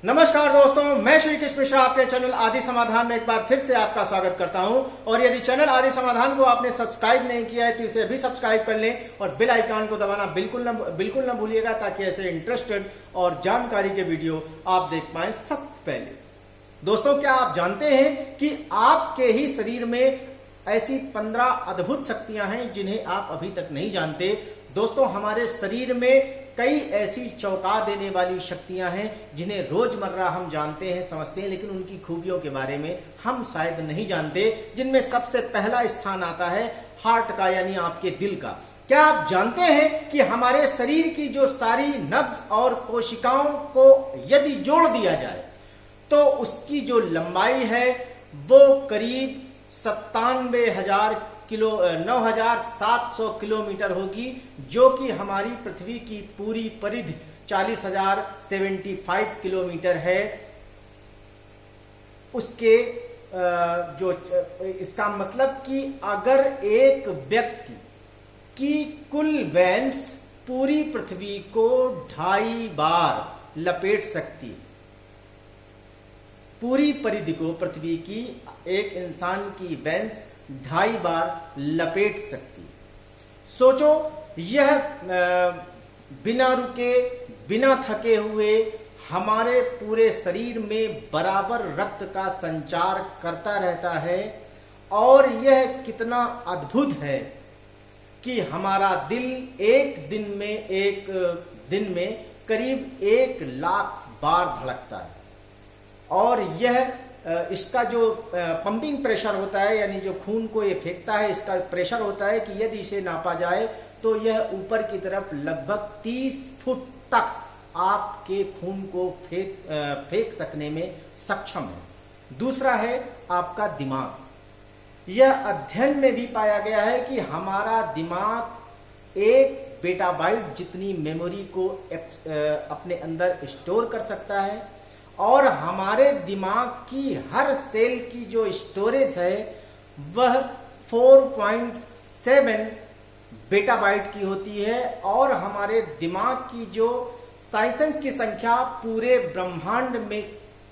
नमस्कार दोस्तों, मैं श्री कृष्ण मिश्रा आपके चैनल आदि समाधान में एक बार फिर से आपका स्वागत करता हूं। और यदि चैनल आदि समाधान को आपने सब्सक्राइब नहीं किया है तो इसे भी सब्सक्राइब कर लें और बेल आइकन को दबाना बिल्कुल न भूलिएगा, ताकि ऐसे इंटरेस्टेड और जानकारी के वीडियो आप देख पाए सबसे पहले। दोस्तों, क्या आप जानते हैं कि आपके ही शरीर में ऐसी 15 अद्भुत शक्तियां हैं जिन्हें आप अभी तक नहीं जानते। दोस्तों, हमारे शरीर में कई ऐसी चौंका देने वाली शक्तियां हैं जिन्हें रोजमर्रा हम जानते हैं, समझते हैं, लेकिन उनकी खूबियों के बारे में हम शायद नहीं जानते। जिनमें सबसे पहला स्थान आता है हार्ट का, यानी आपके दिल का। क्या आप जानते हैं कि हमारे शरीर की जो सारी नब्ज और कोशिकाओं को यदि जोड़ दिया जाए तो उसकी जो लंबाई है वो करीब 9,700 किलोमीटर होगी, जो कि हमारी पृथ्वी की पूरी परिधि 40,075 किलोमीटर है। उसके जो इसका मतलब कि अगर एक व्यक्ति की कुल वेन्स पूरी पृथ्वी को 2.5 बार लपेट सकती है, पूरी परिधि को पृथ्वी की एक इंसान की वेन्स 2.5 बार लपेट सकती है। सोचो, यह बिना रुके बिना थके हुए हमारे पूरे शरीर में बराबर रक्त का संचार करता रहता है। और यह कितना अद्भुत है कि हमारा दिल एक दिन में करीब 1 लाख बार धड़कता है। और यह इसका जो पंपिंग प्रेशर होता है, यानी जो खून को ये फेंकता है, इसका प्रेशर होता है कि यदि इसे नापा जाए तो यह ऊपर की तरफ लगभग 30 फुट तक आपके खून को फेंक सकने में सक्षम है। दूसरा है आपका दिमाग। यह अध्ययन में भी पाया गया है कि हमारा दिमाग 1 पेटाबाइट जितनी मेमोरी को अपने अंदर स्टोर कर सकता है। और हमारे दिमाग की हर सेल की जो स्टोरेज है वह 4.7 बेटाबाइट की होती है। और हमारे दिमाग की जो साइंस की संख्या पूरे ब्रह्मांड में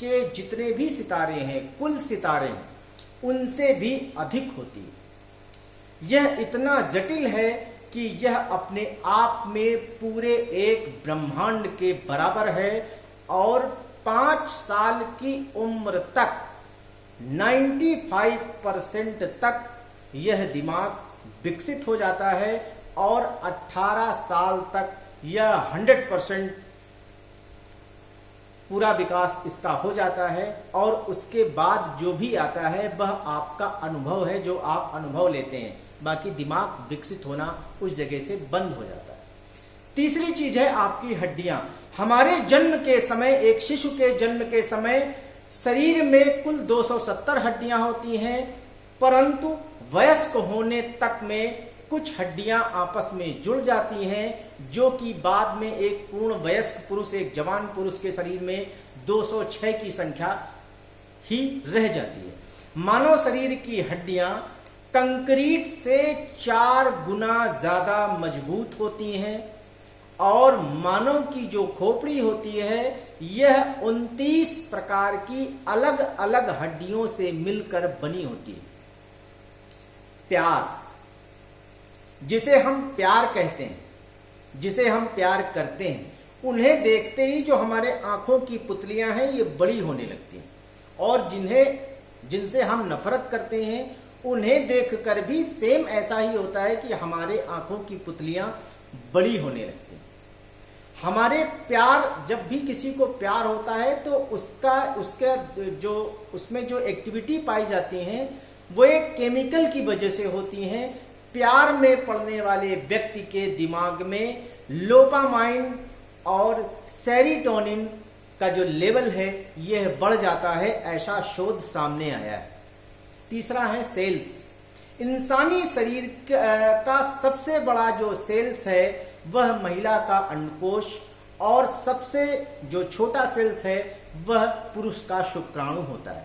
के जितने भी सितारे हैं, कुल सितारे हैं, उनसे भी अधिक होती है। यह इतना जटिल है कि यह अपने आप में पूरे एक ब्रह्मांड के बराबर है। और 5 साल की उम्र तक 95% तक यह दिमाग विकसित हो जाता है। और 18 साल तक यह 100% पूरा विकास इसका हो जाता है। और उसके बाद जो भी आता है वह आपका अनुभव है, जो आप अनुभव लेते हैं। बाकी दिमाग विकसित होना उस जगह से बंद हो जाता है। तीसरी चीज है आपकी हड्डियां। हमारे जन्म के समय, एक शिशु के जन्म के समय शरीर में कुल 270 हड्डियां होती हैं, परंतु वयस्क होने तक में कुछ हड्डियां आपस में जुड़ जाती हैं, जो कि बाद में एक पूर्ण वयस्क पुरुष, एक जवान पुरुष के शरीर में 206 की संख्या ही रह जाती है। मानव शरीर की हड्डियां कंक्रीट से 4 गुना ज्यादा मजबूत होती हैं। और मानव की जो खोपड़ी होती है यह 29 प्रकार की अलग अलग हड्डियों से मिलकर बनी होती है। प्यार, जिसे हम प्यार कहते हैं, जिसे हम प्यार करते हैं, उन्हें देखते ही जो हमारे आंखों की पुतलियां हैं ये बड़ी होने लगती हैं। और जिनसे हम नफरत करते हैं उन्हें देखकर भी सेम ऐसा ही होता है कि हमारे आंखों की पुतलियां बड़ी होने लगती हैं। हमारे प्यार, जब भी किसी को प्यार होता है तो उसमें जो एक्टिविटी पाई जाती हैं वो एक केमिकल की वजह से होती हैं। प्यार में पड़ने वाले व्यक्ति के दिमाग में डोपामाइन और सेरोटोनिन का जो लेवल है यह बढ़ जाता है, ऐसा शोध सामने आया है। तीसरा है सेल्स। इंसानी शरीर का सबसे बड़ा जो सेल्स है वह महिला का अंडकोश, और सबसे जो छोटा सेल्स है वह पुरुष का शुक्राणु होता है।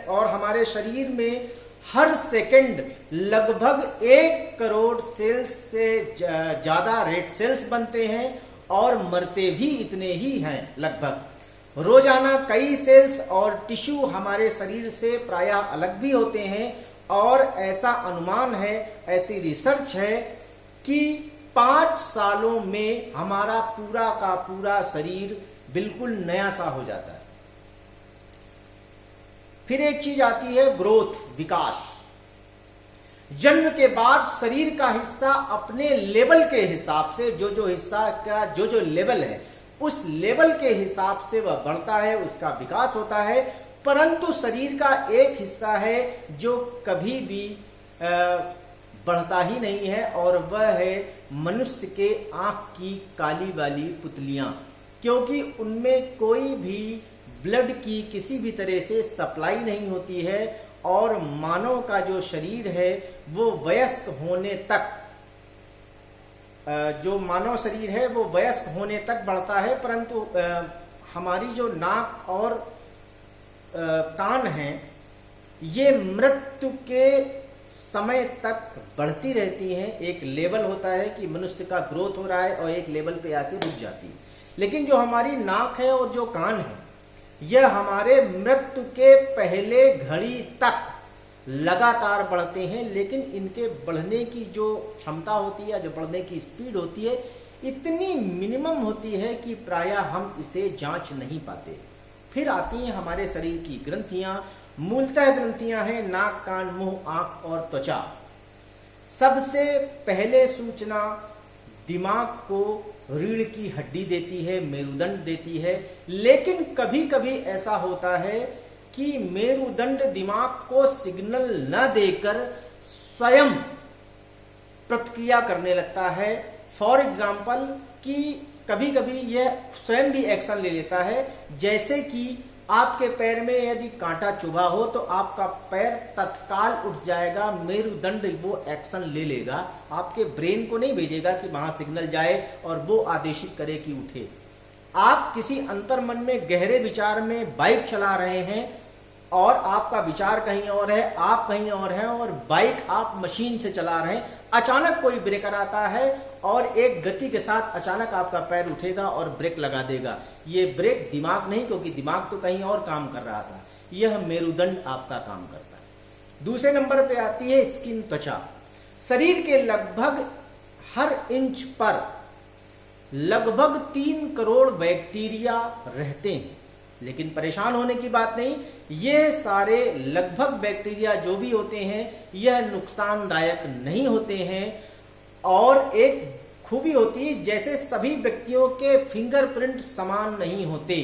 और हमारे शरीर में हर सेकंड लगभग 1 करोड़ सेल्स से ज्यादा रेड सेल्स बनते हैं। और मरते भी इतने ही हैं लगभग। रोजाना कई सेल्स और टिश्यू हमारे शरीर से प्रायः अलग भी होते हैं और ऐसा अनुमान है, ऐसी रिसर्च है कि 5 सालों में हमारा पूरा का पूरा शरीर बिल्कुल नया सा हो जाता है। फिर एक चीज आती है ग्रोथ, विकास। जन्म के बाद शरीर का हिस्सा अपने लेवल के हिसाब से जो हिस्सा का जो लेवल है उस लेवल के हिसाब से वह बढ़ता है, उसका विकास होता है। परंतु शरीर का एक हिस्सा है जो कभी भी बढ़ता ही नहीं है और वह है मनुष्य के आंख की काली वाली पुतलियां, क्योंकि उनमें कोई भी ब्लड की किसी भी तरह से सप्लाई नहीं होती है और मानव का जो शरीर है वो वयस्क होने तक, जो मानव शरीर है वो वयस्क होने तक बढ़ता है। परंतु हमारी जो नाक और कान है ये मृत्यु के समय तक बढ़ती रहती हैं। एक लेवल होता है कि मनुष्य का ग्रोथ हो रहा है और एक लेवल पे आके रुक जाती है। लेकिन जो हमारी नाक है और जो कान है यह हमारे मृत्यु के पहले घड़ी तक लगातार बढ़ते हैं, लेकिन इनके बढ़ने की जो क्षमता होती है, जो बढ़ने की स्पीड होती है, इतनी मिनिमम होती है कि प्रायः हम इसे जांच नहीं पाते। फिर आती हैं हमारे शरीर की ग्रंथियां। मूलतः ग्रंथियां हैं नाक, कान, मुंह, आंख और त्वचा। सबसे पहले सूचना दिमाग को रीढ़ की हड्डी देती है, मेरुदंड देती है। लेकिन कभी कभी ऐसा होता है कि मेरुदंड दिमाग को सिग्नल न देकर स्वयं प्रतिक्रिया करने लगता है। फॉर एग्जाम्पल कि कभी कभी यह स्वयं भी एक्शन ले लेता है। जैसे कि आपके पैर में यदि कांटा चुभा हो तो आपका पैर तत्काल उठ जाएगा, मेरुदंड वो एक्शन ले लेगा, आपके ब्रेन को नहीं भेजेगा कि वहां सिग्नल जाए और वो आदेशित करे कि उठे। आप किसी अंतर्मन में गहरे विचार में बाइक चला रहे हैं और आपका विचार कहीं और है, आप कहीं और हैं और बाइक आप मशीन से चला रहे हैं। अचानक कोई ब्रेकर आता है और एक गति के साथ अचानक आपका पैर उठेगा और ब्रेक लगा देगा। ये ब्रेक दिमाग नहीं, क्योंकि दिमाग तो कहीं और काम कर रहा था, यह मेरुदंड आपका काम करता है। दूसरे नंबर पे आती है स्किन, त्वचा। शरीर के लगभग हर इंच पर लगभग 3 करोड़ बैक्टीरिया रहते हैं। लेकिन परेशान होने की बात नहीं, ये सारे लगभग बैक्टीरिया जो भी होते हैं यह नुकसानदायक नहीं होते हैं। और एक खूबी होती है, जैसे सभी व्यक्तियों के फिंगरप्रिंट समान नहीं होते,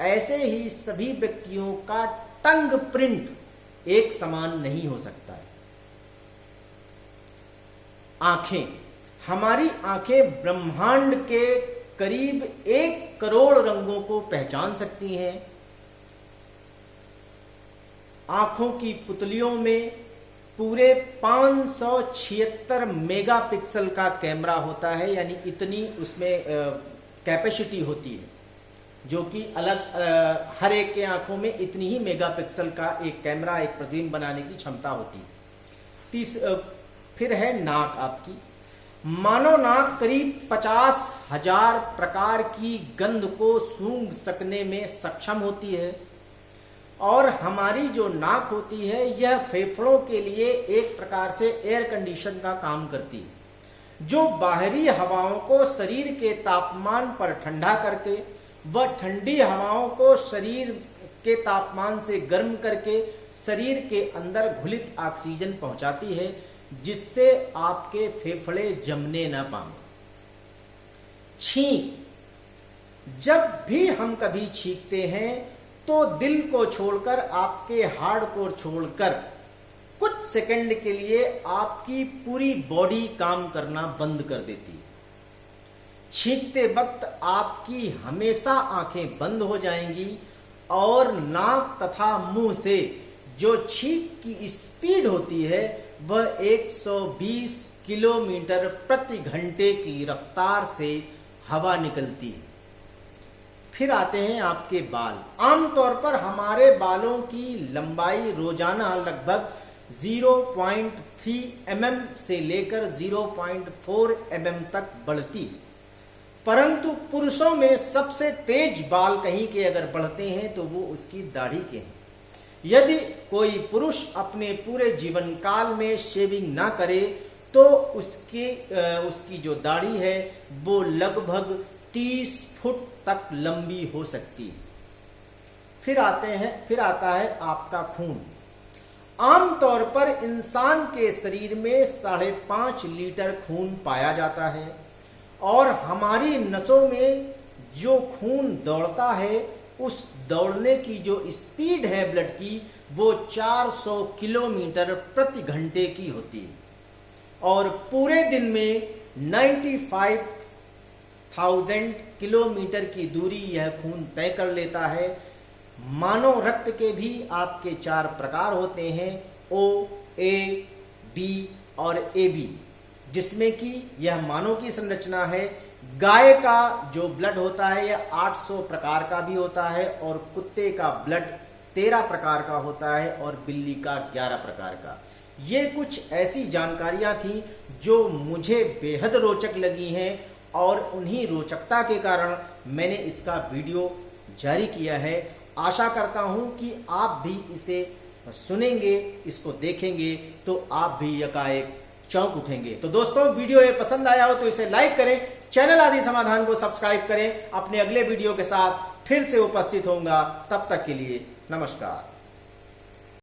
ऐसे ही सभी व्यक्तियों का टंग प्रिंट एक समान नहीं हो सकता है। आंखें, हमारी आंखें ब्रह्मांड के करीब 1 करोड़ रंगों को पहचान सकती हैं। आंखों की पुतलियों में पूरे 576 मेगापिक्सल का कैमरा होता है, यानी इतनी उसमें कैपेसिटी होती है, जो कि अलग हर एक के आंखों में इतनी ही मेगापिक्सल का एक कैमरा, एक प्रतिबिंब बनाने की क्षमता होती है। फिर है नाक आपकी। मानव नाक करीब 50,000 प्रकार की गंध को सूंघ सकने में सक्षम होती है। और हमारी जो नाक होती है यह फेफड़ों के लिए एक प्रकार से एयर कंडीशन का काम करती है, जो बाहरी हवाओं को शरीर के तापमान पर ठंडा करके व ठंडी हवाओं को शरीर के तापमान से गर्म करके शरीर के अंदर घुलित ऑक्सीजन पहुंचाती है, जिससे आपके फेफड़े जमने न पाए। छींक, जब भी हम कभी छींकते हैं तो दिल को छोड़कर, आपके हार्ट को छोड़कर कुछ सेकंड के लिए आपकी पूरी बॉडी काम करना बंद कर देती है। छींकते वक्त आपकी हमेशा आंखें बंद हो जाएंगी और नाक तथा मुंह से जो छींक की स्पीड होती है वह 120 किलोमीटर प्रति घंटे की रफ्तार से हवा निकलती है। फिर आते हैं आपके बाल। आमतौर पर हमारे बालों की लंबाई रोजाना लगभग 0.3 mm से लेकर 0.4 mm तक बढ़ती है। परंतु पुरुषों में सबसे तेज बाल कहीं के अगर बढ़ते हैं तो वो उसकी दाढ़ी के हैं। यदि कोई पुरुष अपने पूरे जीवन काल में शेविंग ना करे तो उसकी जो दाढ़ी है वो लगभग 30 फुट तक लंबी हो सकती है। फिर आता है आपका खून। आमतौर पर इंसान के शरीर में 5.5 लीटर खून पाया जाता है और हमारी नसों में जो खून दौड़ता है उस दौड़ने की जो स्पीड है ब्लड की वो 400 किलोमीटर प्रति घंटे की होती है और पूरे दिन में 95,000 किलोमीटर की दूरी यह खून तय कर लेता है। मानव रक्त के भी आपके 4 प्रकार होते हैं, O, A, B और AB, जिसमें कि यह मानव की संरचना है। गाय का जो ब्लड होता है यह 800 प्रकार का भी होता है और कुत्ते का ब्लड 13 प्रकार का होता है और बिल्ली का 11 प्रकार का। ये कुछ ऐसी जानकारियां थी जो मुझे बेहद रोचक लगी हैं और उन्हीं रोचकता के कारण मैंने इसका वीडियो जारी किया है। आशा करता हूं कि आप भी इसे सुनेंगे, इसको देखेंगे तो आप भी यकाएक चौंक उठेंगे। तो दोस्तों, वीडियो ये पसंद आया हो तो इसे लाइक करें, चैनल आदि समाधान को सब्सक्राइब करें। अपने अगले वीडियो के साथ फिर से उपस्थित होऊंगा, तब तक के लिए नमस्कार।